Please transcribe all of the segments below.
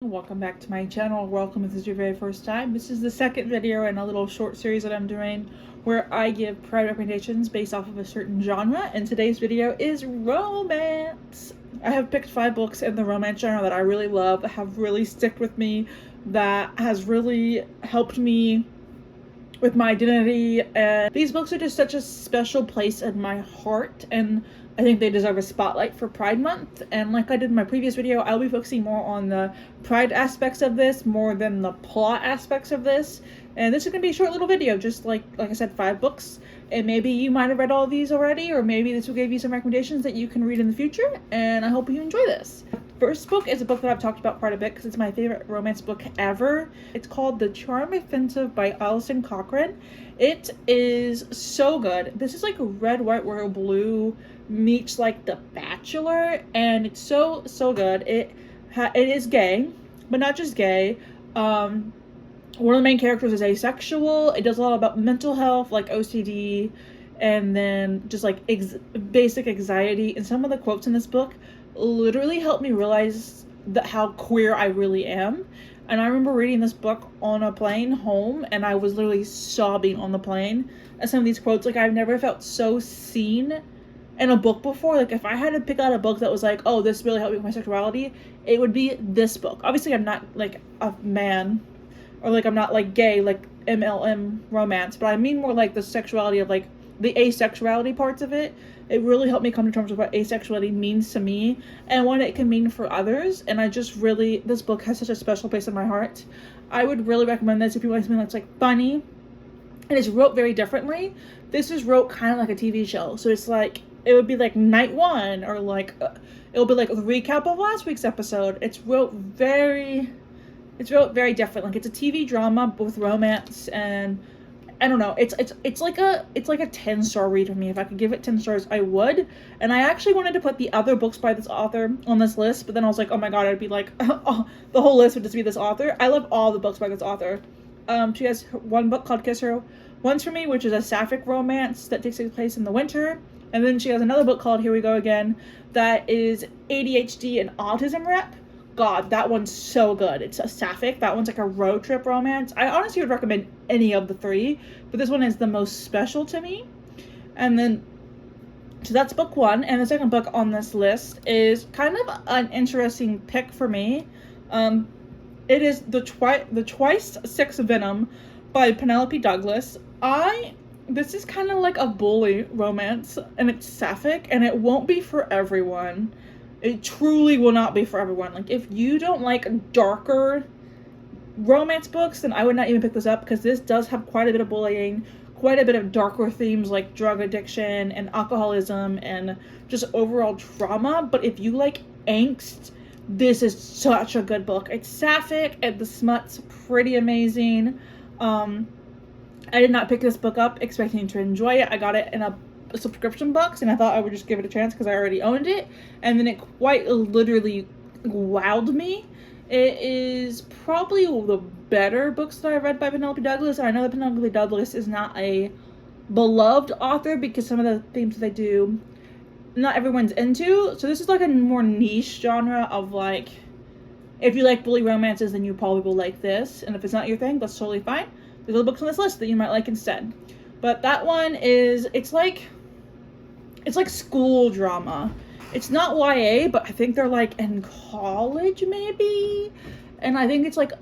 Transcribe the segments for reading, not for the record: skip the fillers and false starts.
Welcome back to my channel. Welcome if this is your very first time. This is the second video in a little short series that I'm doing where I give pride recommendations based off of a certain genre, and today's video is romance. I have picked 5 books in the romance genre that I really love, that have really stuck with me, that has really helped me with my identity, and these books are just such a special place in my heart, and I think they deserve a spotlight for Pride Month. And like I did in my previous video, I'll be focusing more on the pride aspects of this more than the plot aspects of this. And this is going to be a short little video, just like I said, 5 books. And maybe you might have read all of these already, or maybe this will give you some recommendations that you can read in the future, and I hope you enjoy this. First book is a book that I've talked about quite a bit because it's my favorite romance book ever. It's called The Charm Offensive by Alison Cochrane. It is so good. This is like Red, White, Royal Blue meets like The Bachelor, and it's so good. It is gay, but not just gay. One of the main characters is asexual. It does a lot about mental health, like OCD, and then just like basic anxiety. And some of the quotes in this book literally helped me realize how queer I really am. And I remember reading this book on a plane home, and I was literally sobbing on the plane at some of these quotes. Like, I've never felt so seen in a book before. Like, if I had to pick out a book that was like, oh, this really helped me with my sexuality, it would be this book. Obviously, I'm not like a man, or like I'm not like gay, like MLM romance, but I mean more like the sexuality of like the asexuality parts of it. It really helped me come to terms with what asexuality means to me and what it can mean for others. And I just really, this book has such a special place in my heart. I would really recommend this if you want something that's like funny and it's wrote very differently. This is wrote kind of like a TV show, so it's like it would be like night 1, or like it'll be like a recap of last week's episode. It's wrote very different. Like, it's a TV drama with romance, and I don't know. It's like a 10-star read for me. If I could give it 10 stars, I would. And I actually wanted to put the other books by this author on this list, but then I was like, oh my god, I'd be like, oh, the whole list would just be this author. I love all the books by this author. She has one book called Kiss Her Once for Me, which is a sapphic romance that takes place in the winter. And then she has another book called Here We Go Again that is ADHD and autism rep. God, that one's so good. It's a sapphic. That one's like a road trip romance. I honestly would recommend any of the 3, but this one is the most special to me. And then, so that's book 1. And the second book on this list is kind of an interesting pick for me. It is the Twice Six Venom by Penelope Douglas. This is kind of like a bully romance, and it's sapphic, and it won't be for everyone. It truly will not be for everyone. Like, if you don't like darker romance books, then I would not even pick this up, because this does have quite a bit of bullying, quite a bit of darker themes like drug addiction and alcoholism and just overall trauma. But if you like angst, this is such a good book. It's sapphic, and the smut's pretty amazing. I did not pick this book up expecting to enjoy it. I got it in a subscription box, and I thought I would just give it a chance because I already owned it, and then it quite literally wowed me. It is probably the better books that I've read by Penelope Douglas. I know that Penelope Douglas is not a beloved author because some of the themes that they do, not everyone's into. So this is like a more niche genre of like, if you like bully romances, then you probably will like this. And if it's not your thing, that's totally fine. There's other books on this list that you might like instead. But that one is, it's like school drama. It's not YA, but I think they're like in college maybe. And I think it's like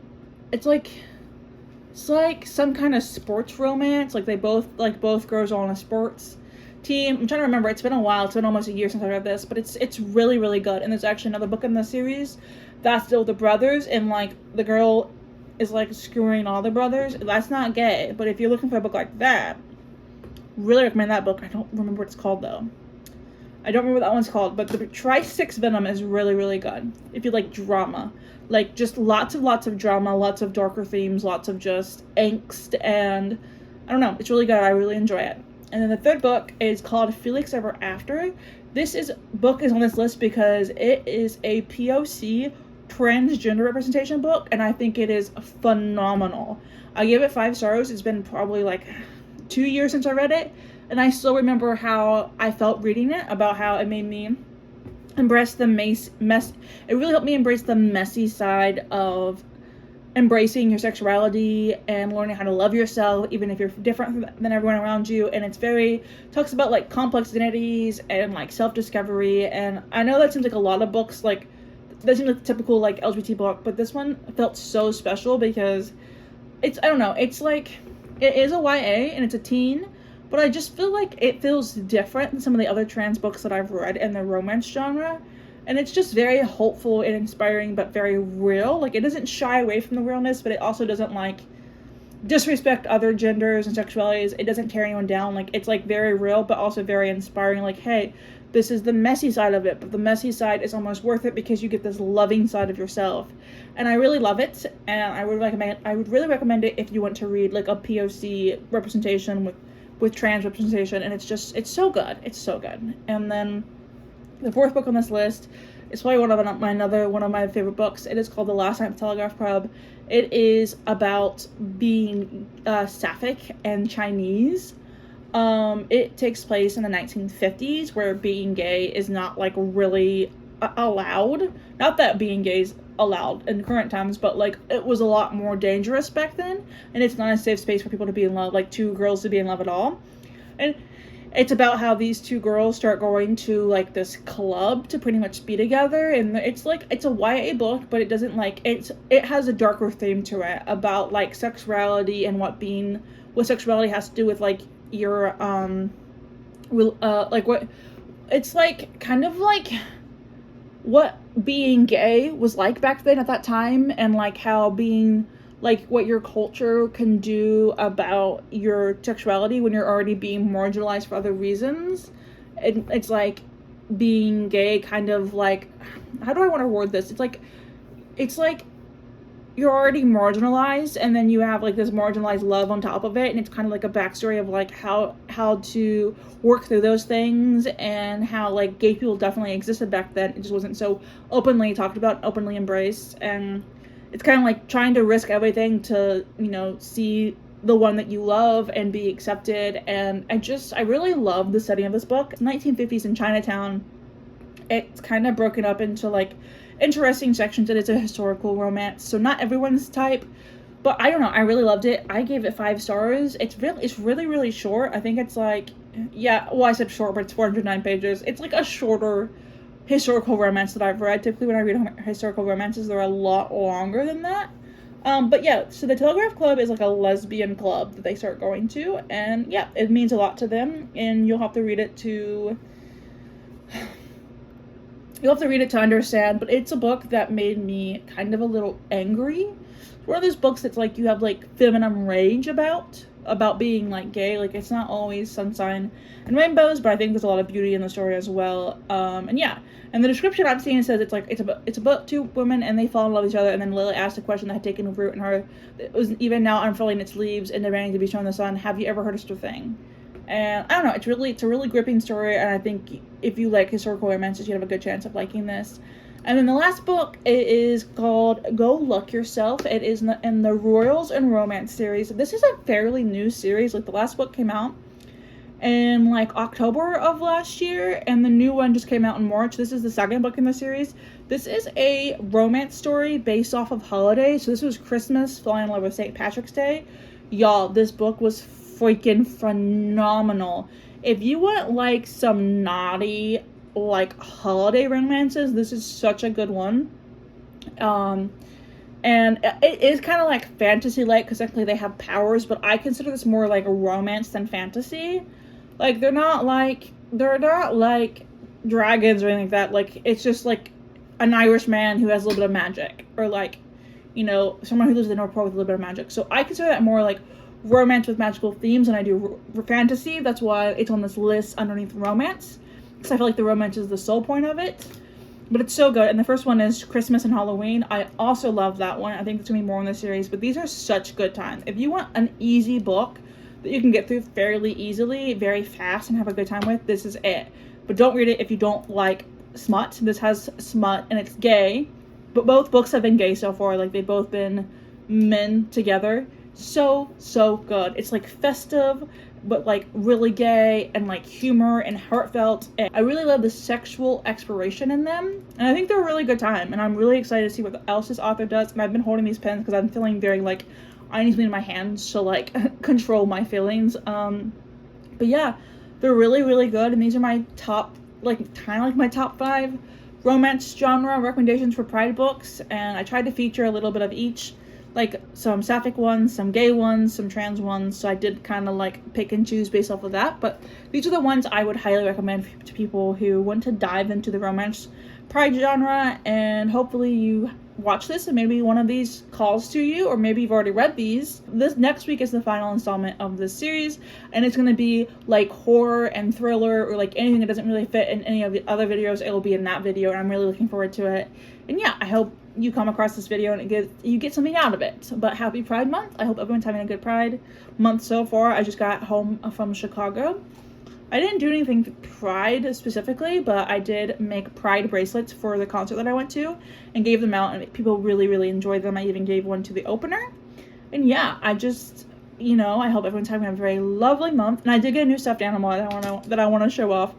some kind of sports romance. Like, both girls are on a sports team. I'm trying to remember. It's been a while. It's been almost a year since I read this, but it's really, really good. And there's actually another book in the series that's still the brothers, and like the girl is like screwing all the brothers. That's not gay, but if you're looking for a book like that, really recommend that book. I don't remember what it's called though. I don't remember what that one's called, but the Twice Six Venom is really, really good. If you like drama, like just lots of drama, lots of darker themes, lots of just angst, and I don't know, it's really good. I really enjoy it. And then the third book is called Felix Ever After. This book is on this list because it is a POC transgender representation book, and I think it is phenomenal. I give it 5 stars. It's been probably like 2 years since I read it, and I still remember how I felt reading it, about how it made me embrace the it really helped me embrace the messy side of embracing your sexuality and learning how to love yourself even if you're different than everyone around you. And it's very talks about like complex identities and like self-discovery. And I know that seems like a lot of books, like that seems like the typical like LGBT book, but this one felt so special because it's, I don't know, it's like it is a YA and it's a teen, but I just feel like it feels different than some of the other trans books that I've read in the romance genre. And it's just very hopeful and inspiring, but very real. Like, it doesn't shy away from the realness, but it also doesn't, like, disrespect other genders and sexualities. It doesn't tear anyone down. Like, it's, like, very real, but also very inspiring. Like, hey, this is the messy side of it, but the messy side is almost worth it because you get this loving side of yourself. And I really love it, and I would really recommend it if you want to read, like, a POC representation with trans representation. And it's so good. It's so good. And then the fourth book on this list is probably one of my favorite books. It is called The Last Night at the Telegraph Club. It is about being sapphic and Chinese. It takes place in the 1950s, where being gay is not like really allowed. Not that being gay is allowed in current times, but like it was a lot more dangerous back then, and it's not a safe space for people to be in love, like two girls to be in love at all. And it's about how these two girls start going to like this club to pretty much be together, and it's like it's a YA book, but it doesn't like it has a darker theme to it about like sexuality and what sexuality has to do with like your like what it's like kind of like what being gay was like back then at that time, and like how being like what your culture can do about your sexuality when you're already being marginalized for other reasons. It's like being gay kind of like, how do I want to word this? It's like you're already marginalized, and then you have like this marginalized love on top of it, and it's kind of like a backstory of like how to work through those things, and how like gay people definitely existed back then. It just wasn't so openly talked about, openly embraced. And it's kind of like trying to risk everything to, you know, see the one that you love and be accepted. And I really love the setting of this book. It's 1950s in Chinatown. It's kind of broken up into like interesting sections, and it's a historical romance, so not everyone's type, but I don't know, I really loved it. I gave it 5 stars. It's really short. I think it's like, yeah, well, I said short, but it's 409 pages. It's like a shorter historical romance that I've read. Typically when I read historical romances, they're a lot longer than that. But yeah, so the Telegraph Club is like a lesbian club that they start going to, and yeah, it means a lot to them, and you'll have to read it to understand. But it's a book that made me kind of a little angry. It's one of those books that's like you have like feminine rage about being like gay. Like, it's not always sunshine and rainbows, but I think there's a lot of beauty in the story as well. And yeah, and the description I'm seeing says it's about 2 women, and they fall in love with each other, and then Lily asked a question that had taken root in her. It was even now unfurling its leaves and demanding to be shown the sun. Have you ever heard of such a thing? And I don't know, it's a really gripping story, and I think if you like historical romances, you have a good chance of liking this. And then the last book, it is called Go Luck Yourself. It is in the Royals and Romance series. This is a fairly new series. Like, the last book came out in like October of last year, and the new one just came out in March. This is the second book in the series. This is a romance story based off of holidays. So this was Christmas falling in love with St. Patrick's Day. Y'all, this book was freaking phenomenal. If you want like some naughty like holiday romances, this is such a good one. And it is kind of like fantasy like, because technically they have powers, but I consider this more like a romance than fantasy. Like, they're not like dragons or anything like that. Like, it's just like an Irish man who has a little bit of magic, or like, you know, someone who lives in the North Pole with a little bit of magic. So I consider that more like romance with magical themes than I do fantasy. That's why it's on this list underneath romance, because I feel like the romance is the sole point of it. But it's so good. And the first one is Christmas and Halloween. I also love that one. I think there's gonna be more in the series, but these are such good times. If you want an easy book that you can get through fairly easily, very fast, and have a good time with, this is it. But don't read it if you don't like smut. This has smut, and it's gay, but both books have been gay so far. Like, they've both been men together. So good. It's like festive. but like really gay and like humor and heartfelt. And I really love the sexual exploration in them, and I think they're a really good time, and I'm really excited to see what else this author does. And I've been holding these pens because I'm feeling very like I need something in my hands to like control my feelings. But yeah, they're really, really good, and these are my top, like kind of like my top 5 romance genre recommendations for Pride books. And I tried to feature a little bit of each, like some sapphic ones, some gay ones, some trans ones, so I did kind of like pick and choose based off of that. But these are the ones I would highly recommend to people who want to dive into the romance Pride genre, and hopefully you watch this and maybe one of these calls to you, or maybe you've already read these. This next week is the final installment of this series, and it's going to be like horror and thriller, or like anything that doesn't really fit in any of the other videos. It will be in that video, and I'm really looking forward to it. And yeah, I hope you come across this video and you get something out of it. But happy Pride Month. I hope everyone's having a good Pride month so far. I just got home from Chicago. I didn't do anything Pride specifically, but I did make Pride bracelets for the concert that I went to and gave them out, and people really, really enjoyed them. I even gave one to the opener. And yeah, I just, you know, I hope everyone's having a very lovely month. And I did get a new stuffed animal that I want to show off.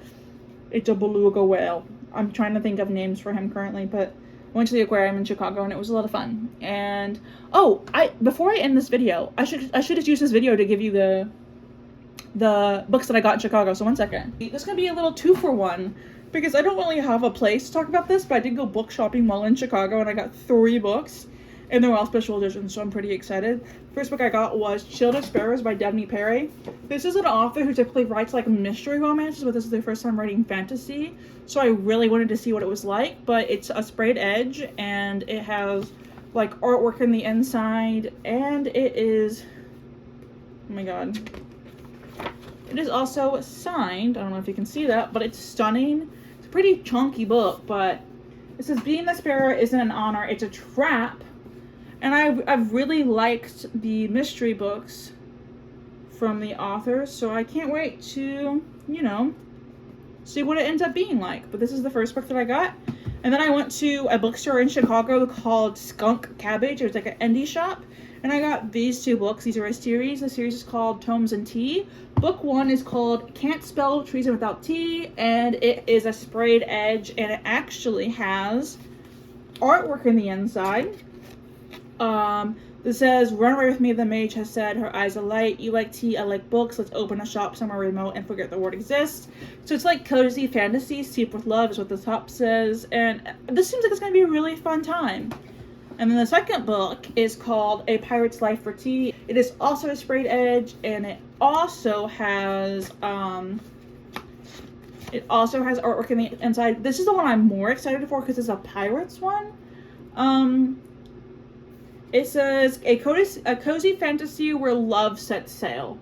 It's a beluga whale. I'm trying to think of names for him currently, but I went to the aquarium in Chicago and it was a lot of fun. And oh, before I end this video, I should have used this video to give you the books that I got in Chicago. So one second. This is gonna be a little 2-for-1 because I don't really have a place to talk about this, but I did go book shopping while in Chicago and I got 3 books, and they're all special editions, so I'm pretty excited. First book I got was Shield of Sparrows by Devney Perry. This is an author who typically writes like mystery romances, but this is their first time writing fantasy, so I really wanted to see what it was like. But it's a sprayed edge, and it has like artwork in the inside, and it is, oh my god, it is also signed. I don't know if you can see that, but it's stunning. It's a pretty chunky book, but it says, "Being the Sparrow isn't an honor, it's a trap." And I've really liked the mystery books from the author, so I can't wait to, you know, see what it ends up being like. But this is the first book that I got. And then I went to a bookstore in Chicago called Skunk Cabbage. It was like an indie shop. And I got these 2 books. These are a series. The series is called Tomes and Tea. Book 1 is called Can't Spell Treason Without Tea, and it is a sprayed edge, and it actually has artwork in the inside. This says, "Run away with me, the mage has said, her eyes alight. You like tea, I like books. Let's open a shop somewhere remote and forget the word exists." So it's like cozy fantasy, steeped with love is what the top says, and this seems like it's going to be a really fun time. And then the second book is called A Pirate's Life for Tea. It is also a sprayed edge, and it also has artwork in the inside. This is the one I'm more excited for because it's a pirates one. It says a cozy fantasy where love sets sail.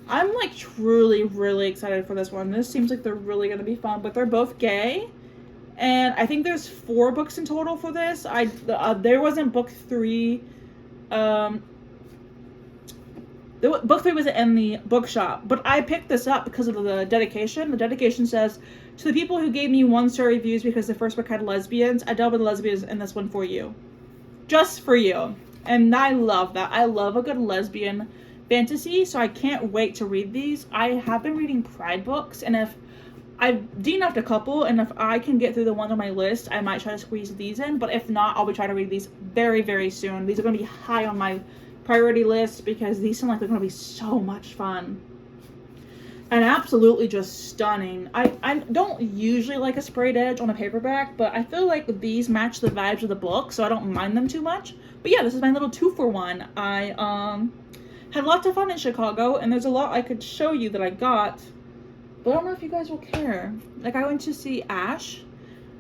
I'm like truly, really excited for this one. This seems like they're really gonna be fun, but they're both gay. And I think there's 4 books in total for this. There wasn't book 3. Book 3 wasn't in the bookshop, but I picked this up because of the dedication. The dedication says, "To the people who gave me 1-star reviews because the first book had lesbians, I dealt with lesbians in this one for you. Just for you." And I love that. I love a good lesbian fantasy, so I can't wait to read these. I have been reading Pride books, and if I've DNF'd a couple, and if I can get through the ones on my list, I might try to squeeze these in. But if not, I'll be trying to read these very, very soon. These are going to be high on my priority list because these seem like they're going to be so much fun. And absolutely just stunning. I don't usually like a sprayed edge on a paperback, but I feel like these match the vibes of the book, so I don't mind them too much. But yeah, this is my little 2-for-1. I had lots of fun in Chicago, and there's a lot I could show you that I got, but I don't know if you guys will care. Like, I went to see Ash,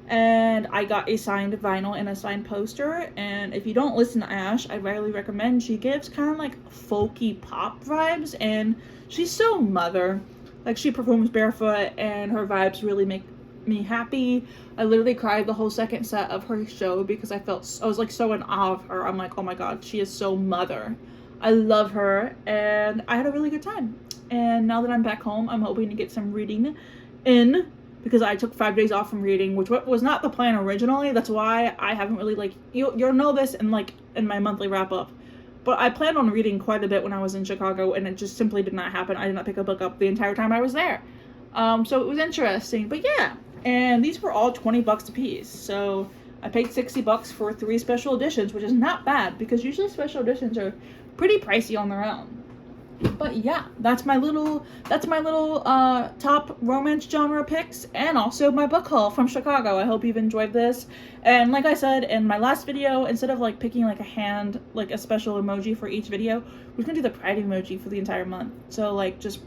and I got a signed vinyl and a signed poster. And if you don't listen to Ash, I highly recommend. She gives kind of like folky pop vibes, and she's so mother. Like, she performs barefoot, and her vibes really make me happy. I literally cried the whole second set of her show because I was like so in awe of her. I'm like, oh my god, she is so mother. I love her, and I had a really good time. And now that I'm back home, I'm hoping to get some reading in because I took 5 days off from reading, which was not the plan originally. That's why I haven't really, like, you'll know this in my monthly wrap up. But I planned on reading quite a bit when I was in Chicago, and it just simply did not happen. I did not pick a book up the entire time I was there. So it was interesting. But yeah, and these were all 20 bucks a piece. So I paid 60 bucks for 3 special editions, which is not bad because usually special editions are pretty pricey on their own. But yeah, that's my little top romance genre picks, and also my book haul from Chicago. I hope you've enjoyed this. And like I said in my last video, instead of like picking like a hand, like a special emoji for each video, we're gonna do the pride emoji for the entire month. So like just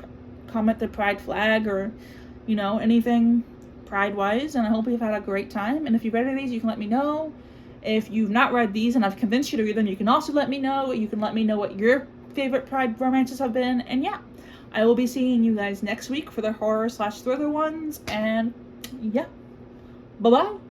comment the pride flag, or you know, anything pride wise, and I hope you've had a great time. And if you've read any of these, you can let me know. If you've not read these and I've convinced you to read them, you can also let me know. You can let me know what your favorite pride romances have been. And yeah, I will be seeing you guys next week for the horror/thriller ones. And yeah, bye bye.